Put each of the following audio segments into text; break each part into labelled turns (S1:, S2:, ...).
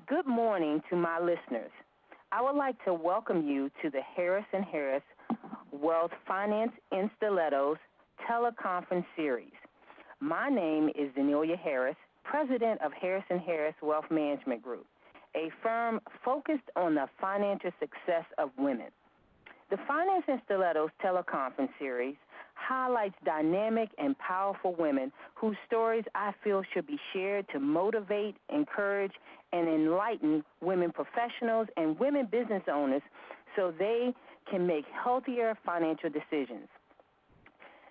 S1: Good morning to my listeners. I would like to welcome you to the Harris & Harris Wealth Finance in Stilettos teleconference series. My name is Zaneilia Harris, president of Harris & Harris Wealth Management Group, a firm focused on the financial success of women. The Finance in Stilettos teleconference series highlights dynamic and powerful women whose stories I feel should be shared to motivate, encourage, and enlighten women professionals and women business owners so they can make healthier financial decisions.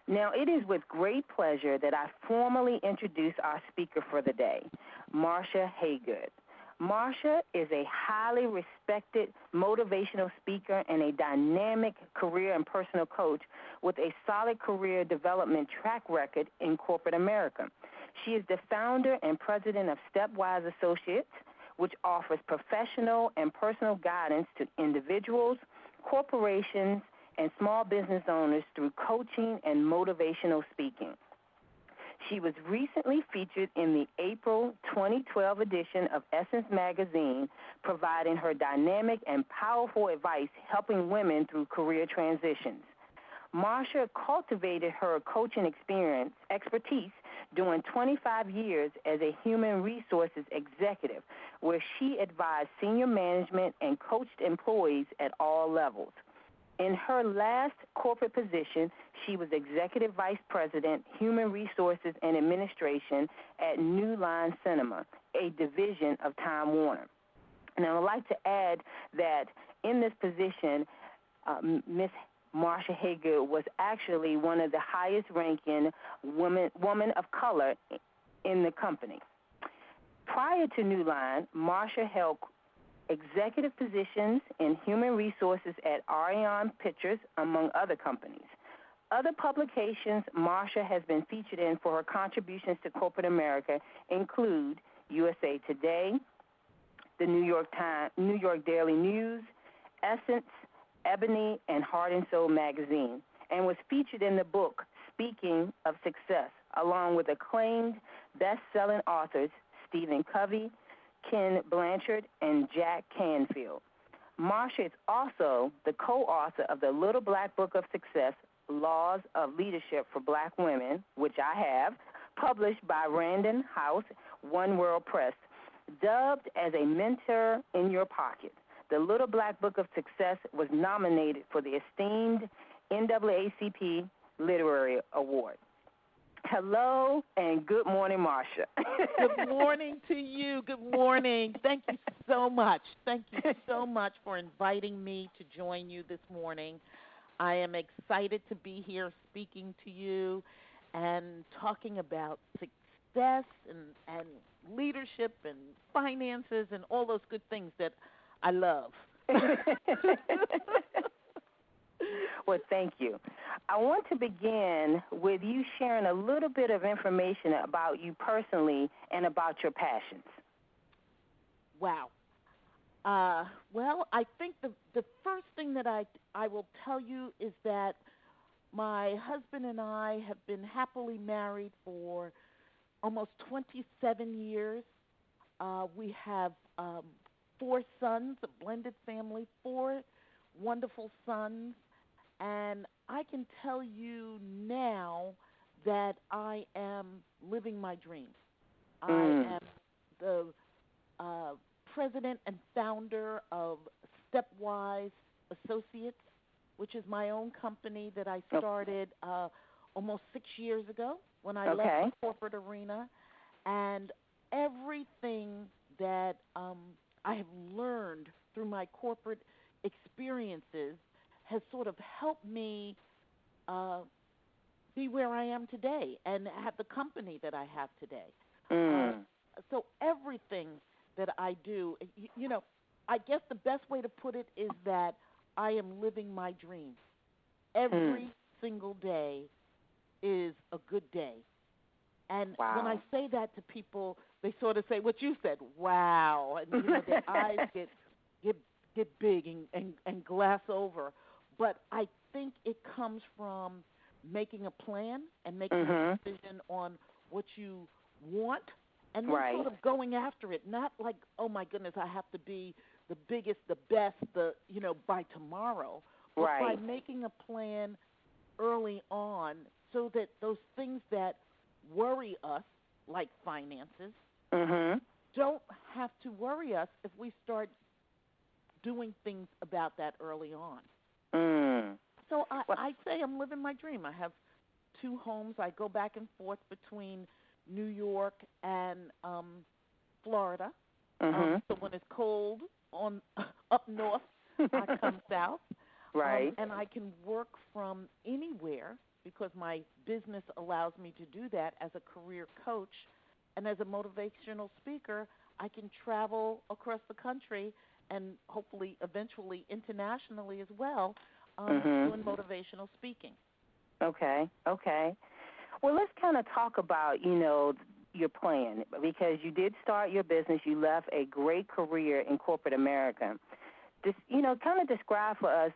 S1: Now, it is with great pleasure that I formally introduce our speaker for the day, Marsha Haygood. Marsha is a highly respected motivational speaker and a dynamic career and personal coach with a solid career development track record in corporate America. She is the founder and president of StepWise Associates, which offers professional and personal guidance to individuals, corporations, and small business owners through coaching and motivational speaking. She was recently featured in the April 2012 edition of Essence magazine, providing her dynamic and powerful advice helping women through career transitions. Marsha cultivated her coaching expertise during 25 years as a human resources executive, where she advised senior management and coached employees at all levels. In her last corporate position, she was Executive Vice President, Human Resources and Administration at New Line Cinema, a division of Time Warner. And I would like to add that in this position, Ms. Marsha Haygood was actually one of the highest-ranking women of color in the company. Prior to New Line, Marsha held executive positions in human resources at Arion Pictures, among other companies. Other publications Marsha has been featured in for her contributions to corporate America include USA Today, the New York Daily News, Essence, Ebony, and Heart and Soul magazine, and was featured in the book Speaking of Success, along with acclaimed best-selling authors Stephen Covey, Ken Blanchard, and Jack Canfield. Marsha is also the co-author of the Little Black Book of Success, Laws of Leadership for Black Women, which I have, published by Random House, One World Press. Dubbed as a mentor in your pocket, the Little Black Book of Success was nominated for the esteemed NAACP Literary Award. Hello and good morning, Marsha.
S2: Good morning to you. Good morning. Thank you so much. Thank you so much for inviting me to join you this morning. I am excited to be here speaking to you and talking about success and leadership and finances and all those good things that I love.
S1: Well, thank you. I want to begin with you sharing a little bit of information about you personally and about your passions.
S2: Wow. Well, I think the first thing that I will tell you is that my husband and I have been happily married for almost 27 years. We have 4 sons, a blended family, 4 wonderful sons. And I can tell you now that I am living my dreams. I am the president and founder of StepWise Associates, which is my own company that I started almost 6 years ago when I left the corporate arena. And everything that I have learned through my corporate experiences has sort of helped me be where I am today and have the company that I have today. So everything that I do, I guess the best way to put it is that I am living my dreams. Every single day is a good day. And when I say that to people, they sort of say what you said, wow. And their eyes get big and glass over. But I think it comes from making a plan and making a decision on what you want and then sort of going after it, not like, oh my goodness, I have to be the biggest, the best, by tomorrow, but by making a plan early on so that those things that worry us, like finances, don't have to worry us if we start doing things about that early on. So I say I'm living my dream. I have 2 homes. I go back and forth between New York and Florida. So when it's cold up north, I come south. And I can work from anywhere because my business allows me to do that as a career coach. And as a motivational speaker, I can travel across the country and hopefully eventually internationally as well, doing motivational speaking.
S1: Okay. Well, let's kind of talk about, your plan, because you did start your business. You left a great career in corporate America. Just, kind of describe for us,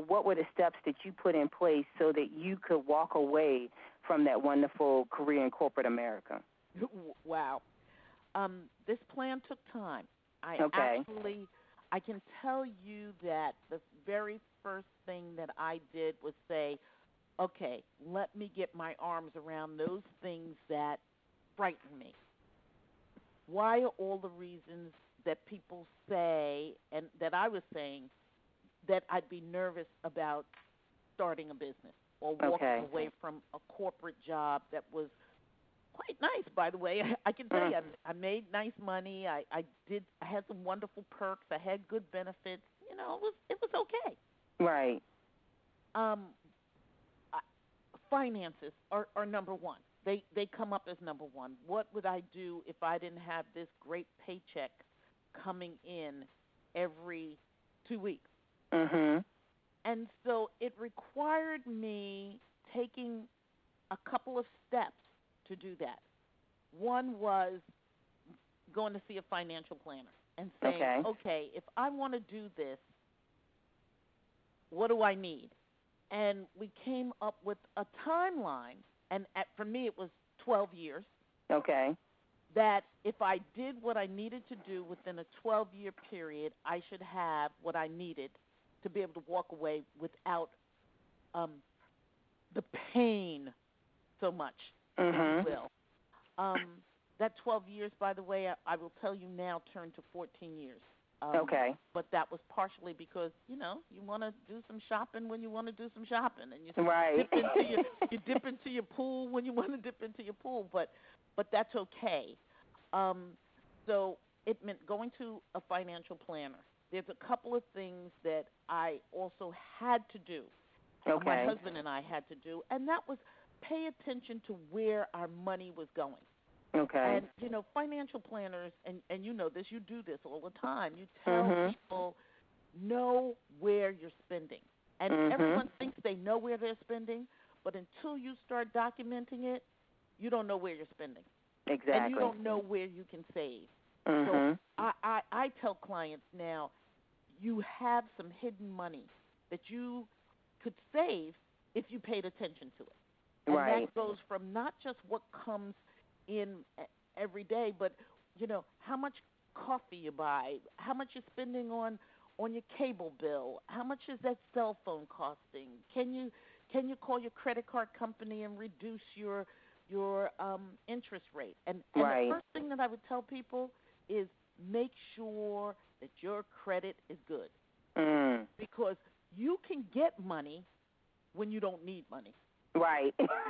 S1: what were the steps that you put in place so that you could walk away from that wonderful career in corporate America?
S2: Wow. This plan took time. I can tell you that the very first thing that I did was say, okay, let me get my arms around those things that frighten me. Why are all the reasons that people say, and that I was saying, that I'd be nervous about starting a business or walking away from a corporate job that was quite nice, by the way. I can tell you, I made nice money. I had some wonderful perks. I had good benefits. It was okay.
S1: Right.
S2: Finances are number one. They come up as number one. What would I do if I didn't have this great paycheck coming in every 2 weeks? And so it required me taking a couple of steps to do that. One was going to see a financial planner and saying, okay, if I want to do this, what do I need? And we came up with a timeline, and for me it was 12 years. That if I did what I needed to do within a 12-year period, I should have what I needed to be able to walk away without the pain so much, if you will. That 12 years, by the way, I will tell you now, turned to 14 years. But that was partially because, you want to do some shopping when you want to do some shopping. And you dip into your pool when you want to dip into your pool. But that's okay. So it meant going to a financial planner. There's a couple of things that I also had to do. My husband and I had to do. And that was pay attention to where our money was going. And, financial planners, and you know this, you do this all the time. You tell people, know where you're spending. And everyone thinks they know where they're spending, but until you start documenting it, you don't know where you're spending. And you don't know where you can save. So I tell clients now, you have some hidden money that you could save if you paid attention to it. And that goes from not just what comes in every day, but how much coffee you buy, how much you're spending on your cable bill, how much is that cell phone costing? Can you call your credit card company and reduce your interest rate? And the first thing that I would tell people is make sure that your credit is good, because you can get money when you don't need money.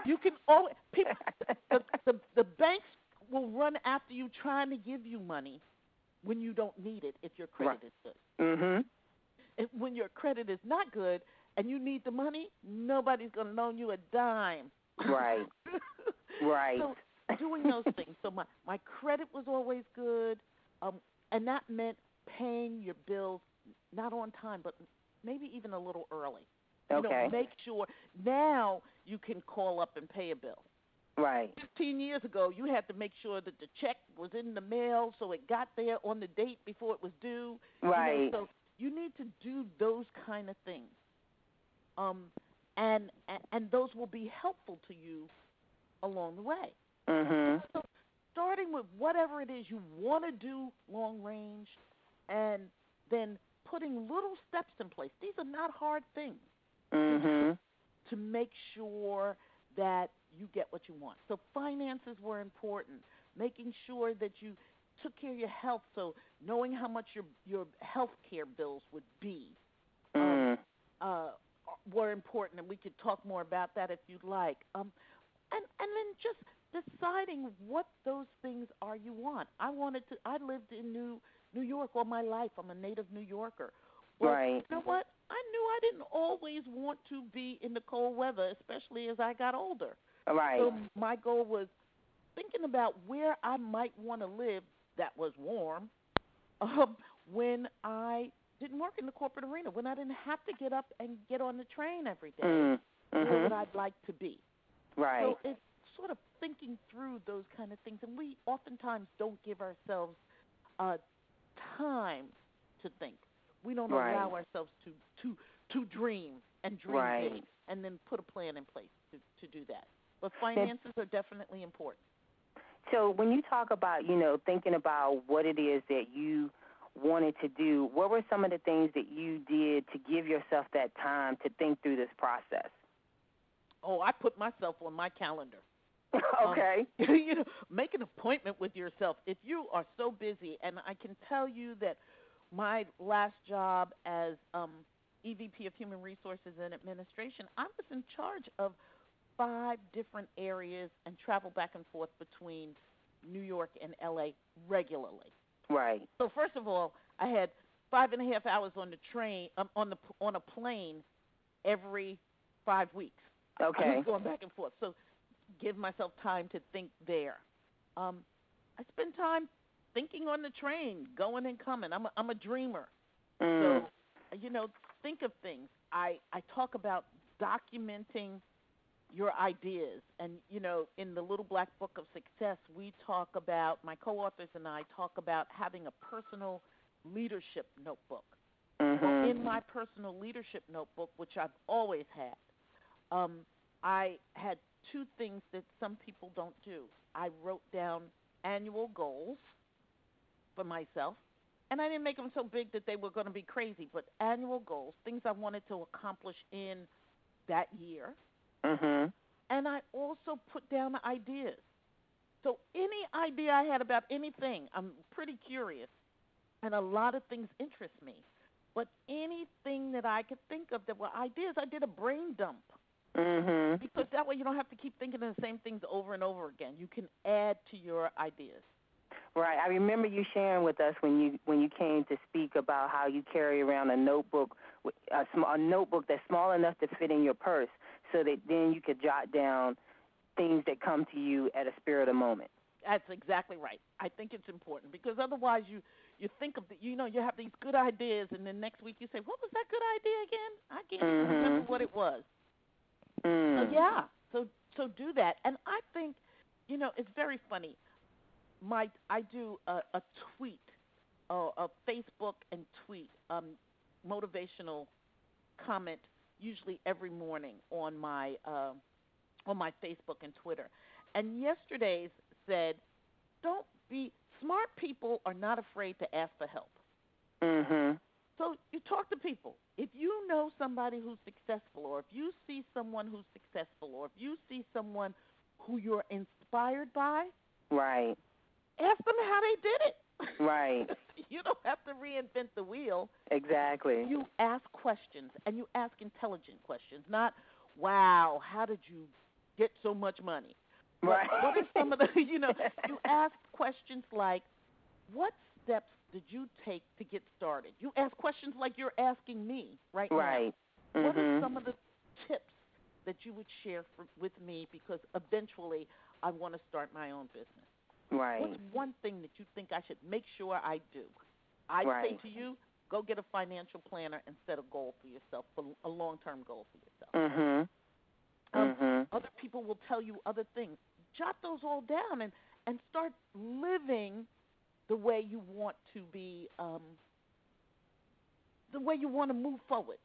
S2: You can always the banks will run after you trying to give you money when you don't need it if your credit is good. And when your credit is not good and you need the money, nobody's going to loan you a dime. So doing those things. So my credit was always good, and that meant paying your bills not on time, but maybe even a little early. Make sure now you can call up and pay a bill. 15 years ago, you had to make sure that the check was in the mail so it got there on the date before it was due. So you need to do those kind of things. And those will be helpful to you along the way. So starting with whatever it is you want to do long range, and then putting little steps in place. These are not hard things to make sure that you get what you want. So finances were important, making sure that you took care of your health, so knowing how much your health care bills would be were important, and we could talk more about that if you'd like. And then just deciding what those things are you want. I lived in New York all my life. I'm a native New Yorker. Well,
S1: right.
S2: You know what? I knew I didn't always want to be in the cold weather, especially as I got older.
S1: Right.
S2: So my goal was thinking about where I might want to live that was warm when I didn't work in the corporate arena, when I didn't have to get up and get on the train every day, where would I like to be?
S1: Right.
S2: So it's sort of thinking through those kind of things, and we oftentimes don't give ourselves time to think. We don't allow ourselves to dream and dream big, and then put a plan in place to do that. But finances are definitely important.
S1: So when you talk about, thinking about what it is that you wanted to do, what were some of the things that you did to give yourself that time to think through this process?
S2: Oh, I put myself on my calendar.
S1: Okay.
S2: Make an appointment with yourself. If you are so busy, and I can tell you that my last job as EVP of Human Resources and Administration, I was in charge of 5 different areas and travel back and forth between New York and LA regularly.
S1: Right.
S2: So first of all, I had 5.5 hours on the train, on a plane every 5 weeks.
S1: Okay.
S2: I was going back and forth. So give myself time to think there. I spend time thinking on the train, going and coming. I'm a dreamer. So, think of things. I talk about documenting your ideas. And, in the Little Black Book of Success, we talk about, my co-authors and I talk about having a personal leadership notebook. Well, in my personal leadership notebook, which I've always had, I had 2 things that some people don't do. I wrote down annual goals for myself, and I didn't make them so big that they were going to be crazy, but annual goals, things I wanted to accomplish in that year. And I also put down ideas. So any idea I had about anything, I'm pretty curious, and a lot of things interest me. But anything that I could think of that were ideas, I did a brain dump. Because that way you don't have to keep thinking of the same things over and over again. You can add to your ideas.
S1: Right. I remember you sharing with us when you came to speak about how you carry around a notebook that's small enough to fit in your purse, so that then you could jot down things that come to you at a spur of the moment.
S2: That's exactly right. I think it's important because otherwise you think of you have these good ideas, and then next week you say, what was that good idea again? I can't even remember what it was. So do that. And I think, it's very funny. I do a tweet, a Facebook and tweet, motivational comment, usually every morning on my Facebook and Twitter. And yesterday's said, smart people are not afraid to ask for help. So you talk to people. If you know somebody who's successful, or if you see someone who's successful, or if you see someone who you're inspired by,
S1: right,
S2: ask them how they did it.
S1: Right.
S2: You don't have to reinvent the wheel.
S1: Exactly.
S2: You ask questions, and you ask intelligent questions, not, wow, how did you get so much money?
S1: Right.
S2: What are some of the, you ask questions like, what steps did you take to get started? You ask questions like you're asking me right now.
S1: Right.
S2: What are some of the tips that you would share with me, because eventually I want to start my own business?
S1: Right.
S2: What's one thing that you think I should make sure I do? I say to you, go get a financial planner and set a goal for yourself, a long-term goal for yourself. Other people will tell you other things. Jot those all down and start living the way you want to be, the way you want to move forward.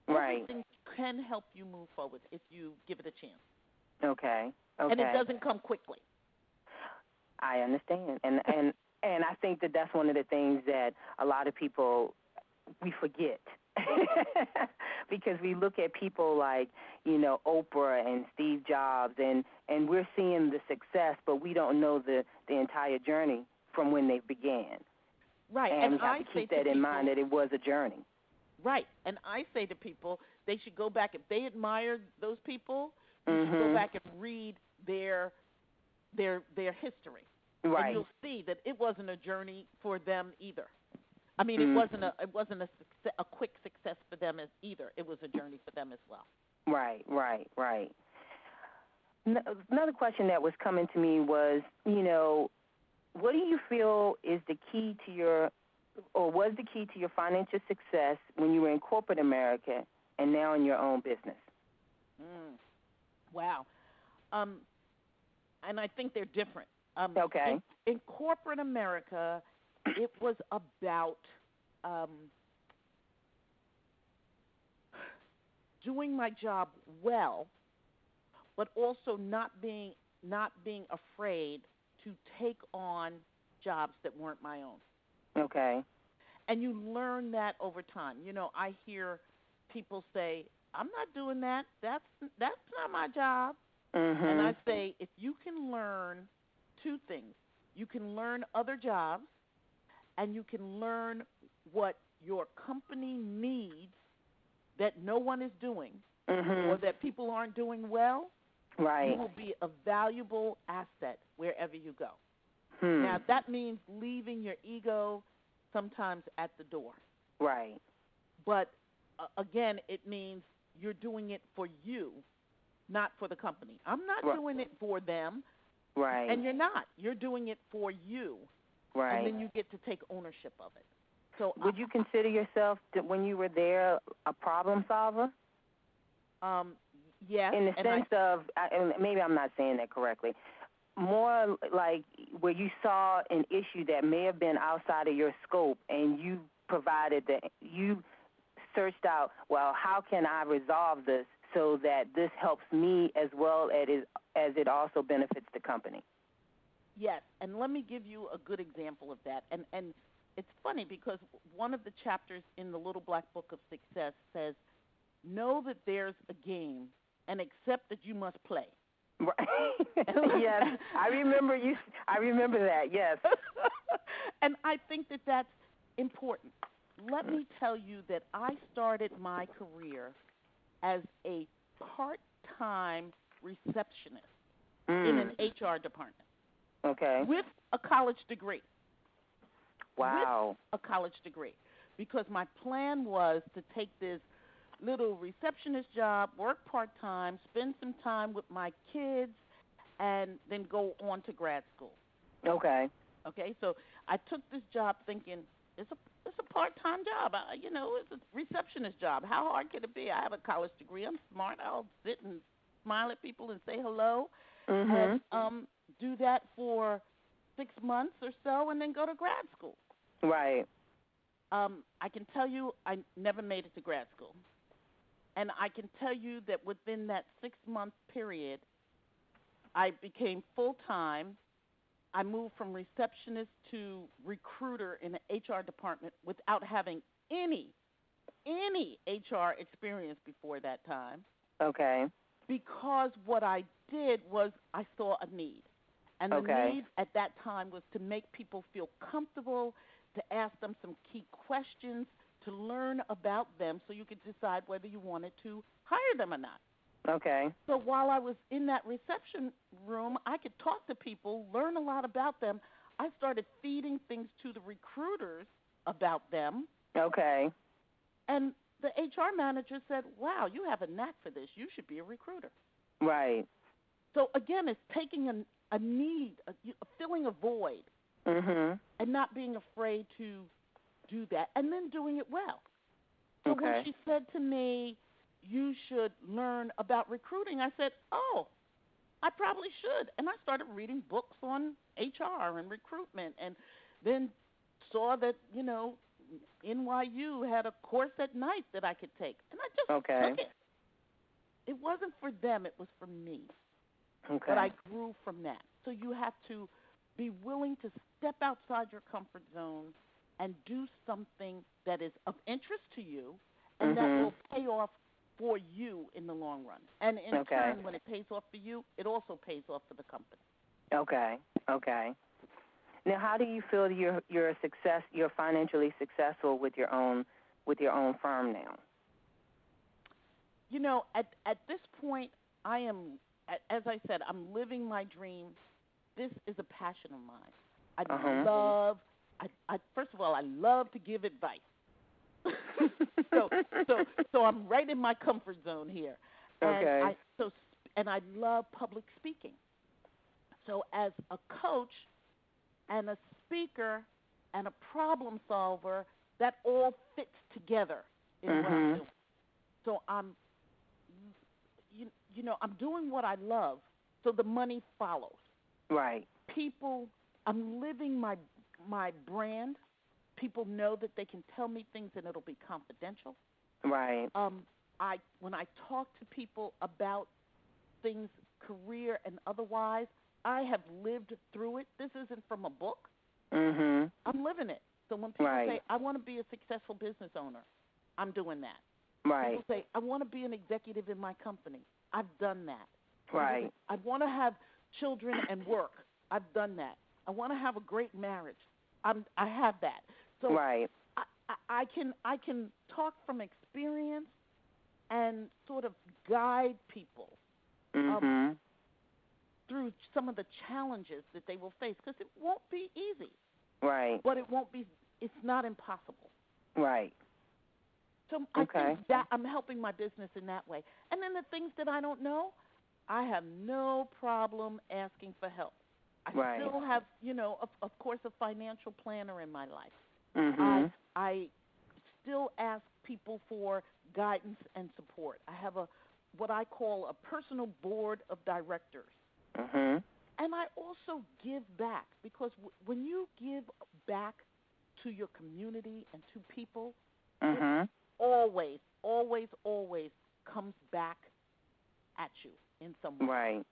S1: Right.
S2: Everything can help you move forward if you give it a chance.
S1: Okay.
S2: And it doesn't come quickly.
S1: I understand, and I think that that's one of the things that a lot of people we forget because we look at people like Oprah and Steve Jobs, and we're seeing the success, but we don't know the entire journey from when they began.
S2: Right,
S1: and we have to keep that in mind that it was a journey.
S2: Right, and I say to people they should go back if they admire those people. You should go back and read their history,
S1: right.
S2: and you'll see that it wasn't a journey for them either. I mean, it wasn't a quick success for them either. It was a journey for them as well.
S1: Right. Another question that was coming to me was, what do you feel is the key to your, or was the key to your financial success when you were in corporate America and now in your own business?
S2: Wow. And I think they're different.
S1: Okay.
S2: In corporate America, it was about doing my job well, but also not being afraid to take on jobs that weren't my own.
S1: Okay.
S2: And you learn that over time. I hear people say, "I'm not doing that. That's not my job." And I say, if you can learn two things, you can learn other jobs, and you can learn what your company needs that no one is doing, or that people aren't doing well.
S1: Right.
S2: You will be a valuable asset wherever you go. Now, that means leaving your ego sometimes at the door.
S1: Right.
S2: But, again, it means you're doing it for you, not for the company. I'm not doing it for them.
S1: Right.
S2: And you're not. You're doing it for you.
S1: Right.
S2: And then you get to take ownership of it. So
S1: would you consider yourself, when you were there, a problem solver?
S2: Yes.
S1: In the sense of, maybe I'm not saying that correctly, more like where you saw an issue that may have been outside of your scope, and you you searched out, well, how can I resolve this so that this helps me as well as it also benefits the company?
S2: Yes, and let me give you a good example of that. And it's funny because one of the chapters in the Little Black Book of Success says, know that there's a game and accept that you must play.
S1: Right. Yes, I remember that, yes.
S2: And I think that that's important. Let me tell you that I started my career as a part-time receptionist in an HR department.
S1: Okay.
S2: With a college degree.
S1: Wow.
S2: With a college degree. Because my plan was to take this little receptionist job, work part-time, spend some time with my kids, and then go on to grad school.
S1: Okay.
S2: Okay, so I took this job thinking, it's a part-time job. It's a receptionist job. How hard can it be? I have a college degree. I'm smart. I'll sit and smile at people and say hello. And do that for 6 months or so and then go to grad school.
S1: Right.
S2: I can tell you I never made it to grad school. And I can tell you that within that 6-month period, I became full-time. I moved from receptionist to recruiter in the HR department without having any HR experience before that time.
S1: Okay.
S2: Because what I did was I saw a need. And the need at that time was to make people feel comfortable, to ask them some key questions, to learn about them so you could decide whether you wanted to hire them or not.
S1: Okay.
S2: So while I was in that reception room, I could talk to people, learn a lot about them. I started feeding things to the recruiters about them. Okay. And the HR manager said, wow, you have a knack for this. You should be a recruiter.
S1: Right.
S2: So, again, it's taking a need, filling a void, and not being afraid to do that, and then doing it well. So when she said to me, you should learn about recruiting, I said, oh, I probably should. And I started reading books on HR and recruitment, and then saw that, NYU had a course at night that I could take. And I just took it. It wasn't for them. It was for me. Okay. But I grew from that. So you have to be willing to step outside your comfort zone and do something that is of interest to you and that will pay off for you in the long run. And in turn, when it pays off for you, it also pays off for the company.
S1: Okay. Now, how do you feel you're financially successful with your own firm now?
S2: You know, at this point, I am, as I said, I'm living my dream. This is a passion of mine. First of all, I love to give advice. so I'm right in my comfort zone here. And I love public speaking. So as a coach and a speaker and a problem solver, that all fits together in what I'm doing. So I'm doing what I love, so the money follows. Right. I'm living my brand. People know that they can tell me things and it'll be confidential. Right. When I talk to people about things, career and otherwise, I have lived through it. This isn't from a book. I'm living it. So when people say, I want to be a successful business owner, I'm doing that. Right. People say, I want to be an executive in my company. I've done that. Right. I want to have children and work. I've done that. I want to have a great marriage. I have that. So I can talk from experience and sort of guide people through some of the challenges that they will face, because it won't be easy. Right. But it's not impossible. Right. So I think that I'm helping my business in that way. And then the things that I don't know, I have no problem asking for help. I still have, of course, a financial planner in my life. I still ask people for guidance and support. I have what I call a personal board of directors. And I also give back, because when you give back to your community and to people, it always, always, always comes back at you in some way. Right.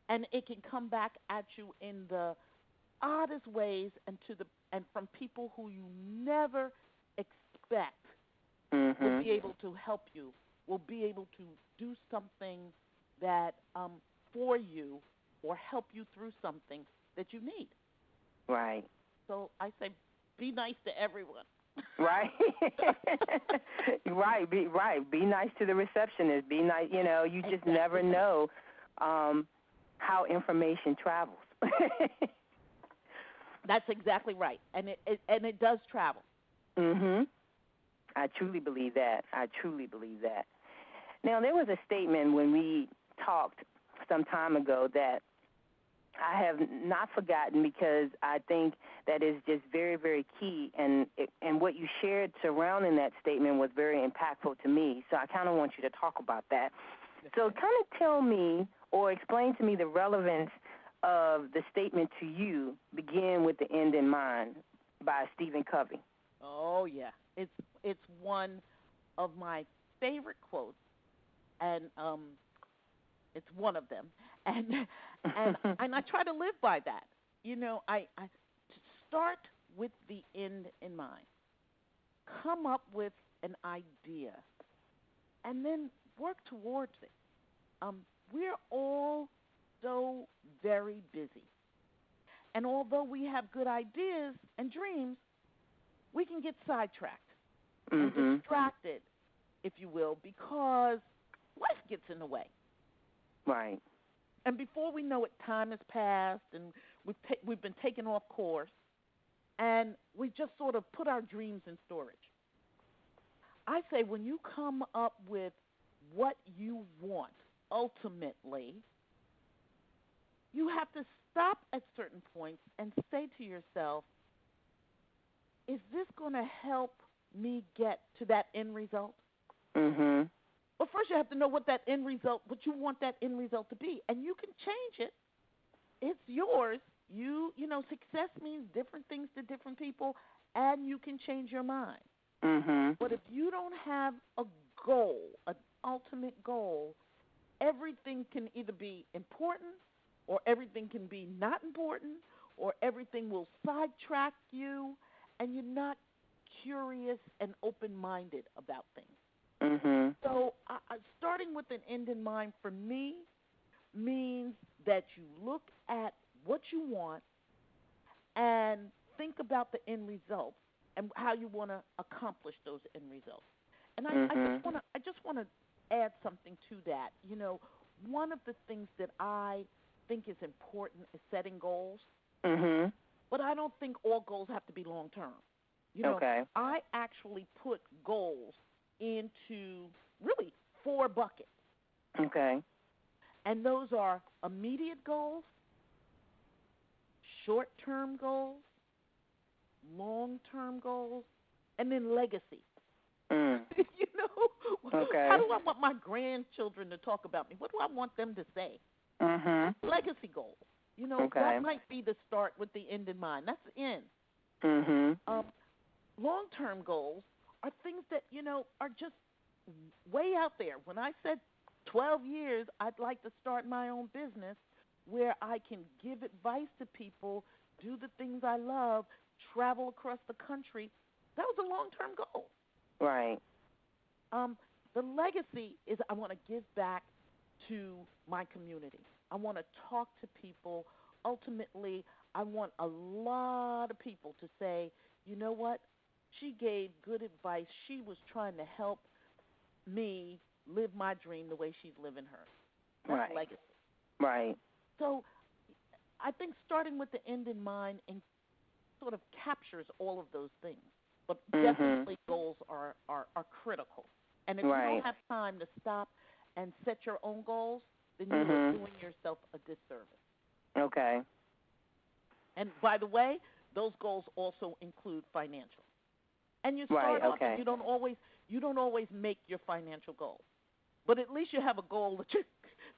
S2: And it can come back at you in the oddest ways and from people who you never expect will be able to help you, will be able to do something that for you or help you through something that you need. Right. So I say, be nice to everyone. Right. Be nice to the receptionist. Be nice. You just never know how information travels. That's exactly right, and it does travel. I truly believe that. Now, there was a statement when we talked some time ago that I have not forgotten, because I think that is just very, very key, and what you shared surrounding that statement was very impactful to me, so I kind of want you to talk about that. So kind of tell me or explain to me the relevance of the statement to you, begin with the end in mind, by Stephen Covey. Oh, yeah. It's one of my favorite quotes, and it's one of them. And I try to live by that. I start with the end in mind. Come up with an idea, and then work towards it. We're all so very busy. And although we have good ideas and dreams, we can get sidetracked and distracted, if you will, because life gets in the way. Right. And before we know it, time has passed, and we've been taken off course, and we just sort of put our dreams in storage. I say, when you come up with what you want, ultimately, you have to stop at certain points and say to yourself, is this going to help me get to that end result? Well, first you have to know what you want that end result to be, and you can change it. It's yours. Success means different things to different people, and you can change your mind. But if you don't have a goal, an ultimate goal, everything can either be important, or everything can be not important, or everything will sidetrack you, and you're not curious and open-minded about things.
S1: Mhm.
S2: So starting with an end in mind for me means that you look at what you want and think about the end result and how you want to accomplish those end results. And I just want to add something to that. You know, one of the things that I think is important is setting goals.
S1: Mhm.
S2: But I don't think all goals have to be long term. You know,
S1: Okay.
S2: I actually put goals into really 4 buckets.
S1: Okay.
S2: And those are immediate goals, short term goals, long term goals, and then legacy.
S1: Mm.
S2: You know,
S1: Okay.
S2: how do I want my grandchildren to talk about me? What do I want them to say?
S1: Mhm.
S2: Legacy goals. You know,
S1: Okay.
S2: that might be the start with the end in mind. That's the end.
S1: Mhm.
S2: Long-term goals are things that, you know, are just way out there. When I said 12 years, I'd like to start my own business where I can give advice to people, do the things I love, travel across the country. That was a long-term goal.
S1: Right.
S2: The legacy is I want to give back to my community. I want to talk to people. Ultimately, I want a lot of people to say, you know what? She gave good advice. She was trying to help me live my dream the way she's living hers. That's
S1: Right.
S2: legacy.
S1: Right.
S2: So I think starting with the end in mind and sort of captures all of those things. But definitely goals are critical. And if you
S1: Right.
S2: don't have time to stop and set your own goals, then you are doing yourself a disservice.
S1: Okay.
S2: And by the way, those goals also include financial. And you
S1: Right.
S2: start off
S1: Okay.
S2: and you don't always make your financial goals. But at least you have a goal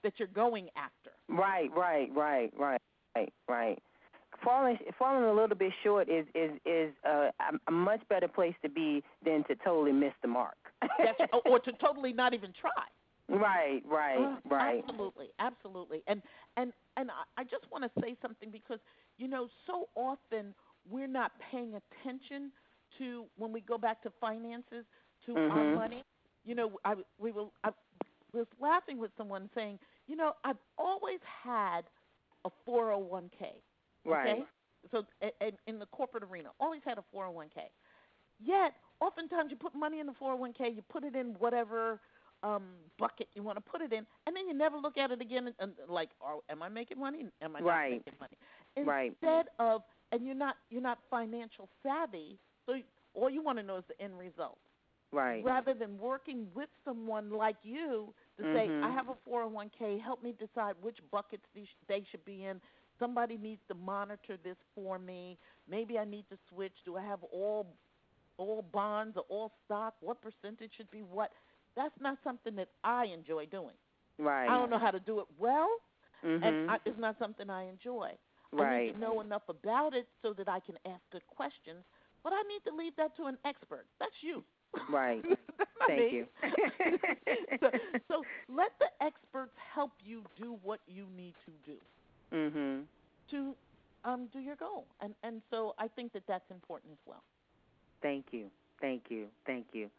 S2: that you're going after.
S1: Right. Right. Right. Right. Right. Right. Falling a little bit short is a much better place to be than to totally miss the mark.
S2: Or to totally not even try.
S1: Right, right, right.
S2: Absolutely, absolutely. And I just want to say something because, you know, so often we're not paying attention to when we go back to finances, to our money. You know, I was laughing with someone saying, you know, I've always had a 401k.
S1: Right.
S2: Okay? So in the corporate arena, always had a 401k. Yet, oftentimes you put money in the 401k, you put it in whatever bucket you want to put it in, and then you never look at it again and like, oh, am I making money? Am I not making money?
S1: Right.
S2: Instead of, and you're not financial savvy, so all you want to know is the end result.
S1: Right.
S2: Rather than working with someone like you to say, I have a 401k, help me decide which buckets they should be in. Somebody needs to monitor this for me. Maybe I need to switch. Do I have all bonds or all stock? What percentage should be what? That's not something that I enjoy doing.
S1: Right.
S2: I don't know how to do it well, and it's not something I enjoy.
S1: Right.
S2: I need to know enough about it so that I can ask good questions, but I need to leave that to an expert. That's you.
S1: Right.
S2: That's not
S1: Thank
S2: me.
S1: you.
S2: so let the experts help you do what you need to do to do your goal. And so I think that that's important as well.
S1: Thank you. Thank you. Thank you.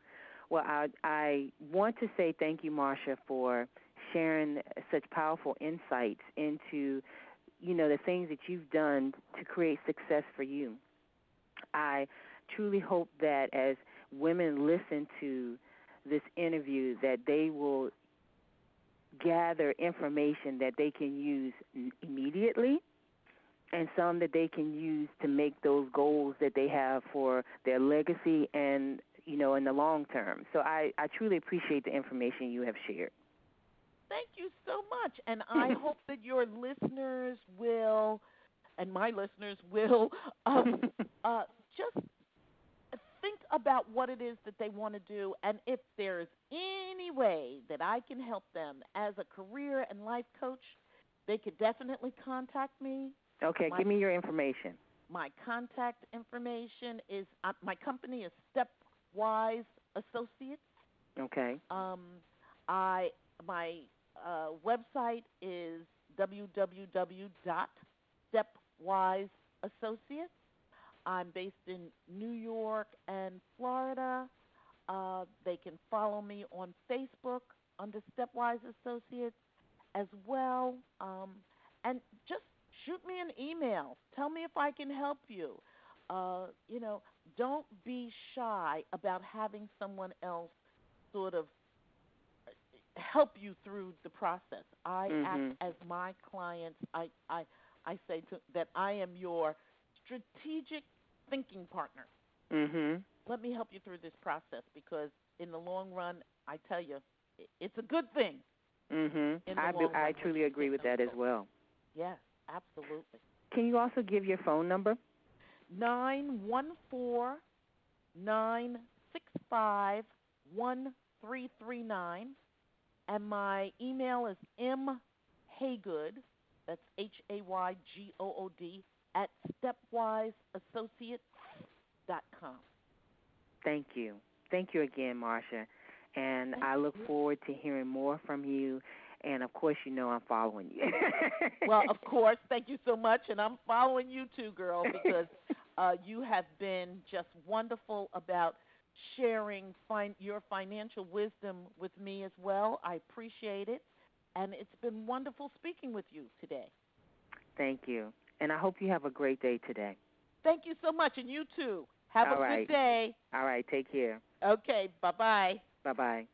S1: Well, I want to say thank you, Marsha, for sharing such powerful insights into, you know, the things that you've done to create success for you. I truly hope that as women listen to this interview that they will gather information that they can use immediately and some that they can use to make those goals that they have for their legacy and, you know, in the long term. So I truly appreciate the information you have shared.
S2: Thank you so much. And I hope that your listeners will, and my listeners will, just think about what it is that they want to do. And if there's any way that I can help them as a career and life coach, they could definitely contact me.
S1: Okay, give me your information.
S2: My contact information is, my company is StepWise Associates.
S1: Okay.
S2: My website is www.stepwise.com. Associates. I'm based in New York and Florida. They can follow me on Facebook under StepWise Associates as well. And just shoot me an email. Tell me if I can help you. You know, don't be shy about having someone else sort of help you through the process. I act as my clients. I say that I am your strategic thinking partner. Let me help you through this process because in the long run, I tell you, it's a good thing.
S1: I truly agree with that as well.
S2: Yes, absolutely.
S1: Can you also give your phone number?
S2: 914-965-1339. And my email is mhaygood, that's Haygood, at stepwiseassociates.com.
S1: Thank you. Thank you again, Marsha. And I look forward to hearing more from you. And, of course, you know I'm following you.
S2: Well, of course. Thank you so much. And I'm following you too, girl, because you have been just wonderful about sharing your financial wisdom with me as well. I appreciate it. And it's been wonderful speaking with you today.
S1: Thank you. And I hope you have a great day today.
S2: Thank you so much. And you too. Have a good day.
S1: All right. Take care.
S2: Okay. Bye-bye.
S1: Bye-bye.